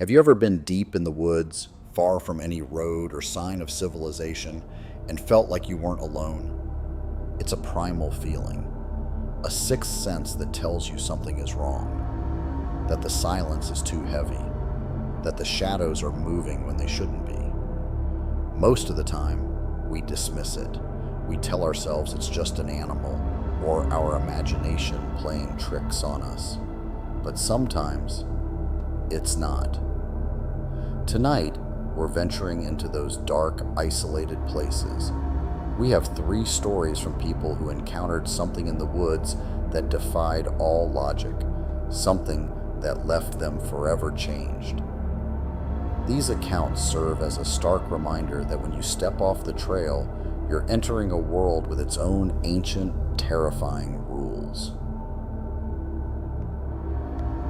Have you ever been deep in the woods, far from any road or sign of civilization, and felt like you weren't alone? It's a primal feeling, a sixth sense that tells you something is wrong, that the silence is too heavy, that the shadows are moving when they shouldn't be. Most of the time, we dismiss it. We tell ourselves it's just an animal or our imagination playing tricks on us. But sometimes, it's not. Tonight, we're venturing into those dark, isolated places. We have 3 stories from people who encountered something in the woods that defied all logic, something that left them forever changed. These accounts serve as a stark reminder that when you step off the trail, you're entering a world with its own ancient, terrifying rules.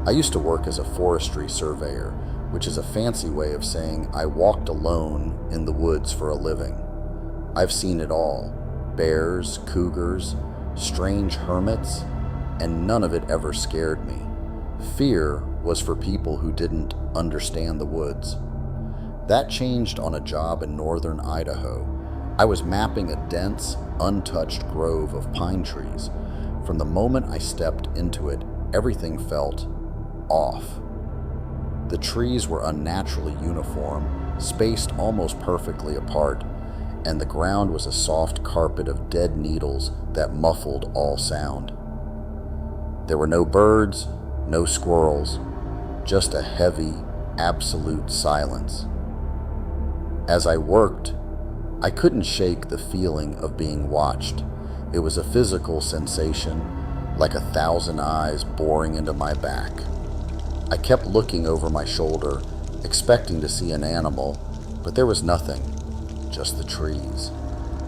I used to work as a forestry surveyor, which is a fancy way of saying I walked alone in the woods for a living. I've seen it all: bears, cougars, strange hermits, and none of it ever scared me. Fear was for people who didn't understand the woods. That changed on a job in northern Idaho. I was mapping a dense, untouched grove of pine trees. From the moment I stepped into it, everything felt off. The trees were unnaturally uniform, spaced almost perfectly apart, and the ground was a soft carpet of dead needles that muffled all sound. There were no birds, no squirrels, just a heavy, absolute silence. As I worked, I couldn't shake the feeling of being watched. It was a physical sensation, like 1,000 eyes boring into my back. I kept looking over my shoulder, expecting to see an animal, but there was nothing, just the trees.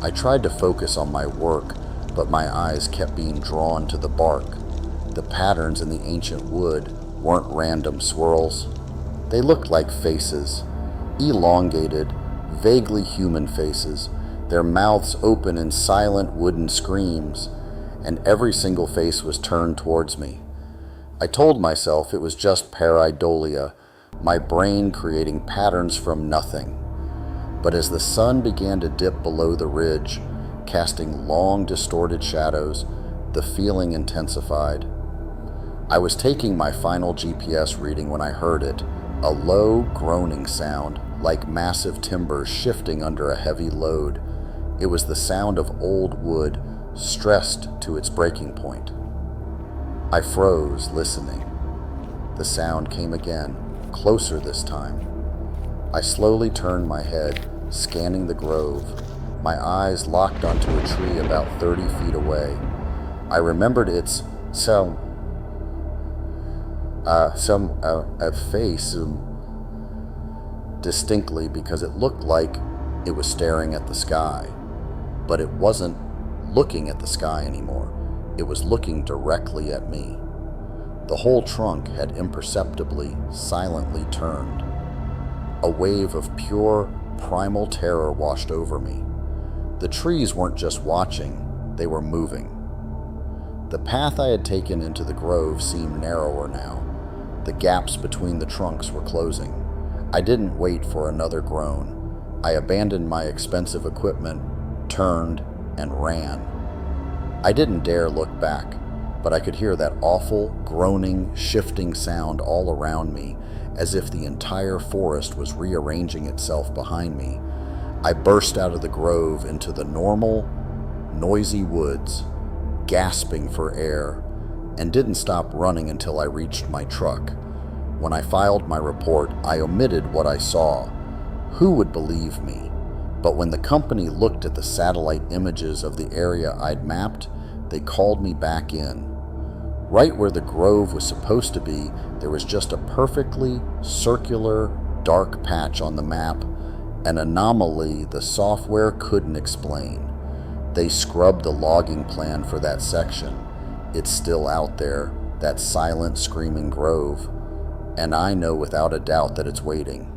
I tried to focus on my work, but my eyes kept being drawn to the bark. The patterns in the ancient wood weren't random swirls. They looked like faces, elongated, vaguely human faces, their mouths open in silent wooden screams, and every single face was turned towards me. I told myself it was just pareidolia, my brain creating patterns from nothing. But as the sun began to dip below the ridge, casting long, distorted shadows, the feeling intensified. I was taking my final GPS reading when I heard it, a low, groaning sound, like massive timbers shifting under a heavy load. It was the sound of old wood, stressed to its breaking point. I froze, listening. The sound came again, closer this time. I slowly turned my head, scanning the grove. My eyes locked onto a tree about 30 feet away. I remembered its face distinctly because it looked like it was staring at the sky. But it wasn't looking at the sky anymore. It was looking directly at me. The whole trunk had imperceptibly, silently turned. A wave of pure, primal terror washed over me. The trees weren't just watching, they were moving. The path I had taken into the grove seemed narrower now. The gaps between the trunks were closing. I didn't wait for another groan. I abandoned my expensive equipment, turned, and ran. I didn't dare look back, but I could hear that awful, groaning, shifting sound all around me, as if the entire forest was rearranging itself behind me. I burst out of the grove into the normal, noisy woods, gasping for air, and didn't stop running until I reached my truck. When I filed my report, I omitted what I saw. Who would believe me? But when the company looked at the satellite images of the area I'd mapped, they called me back in. Right where the grove was supposed to be, there was just a perfectly circular, dark patch on the map, an anomaly the software couldn't explain. They scrubbed the logging plan for that section. It's still out there, that silent, screaming grove, and I know without a doubt that it's waiting.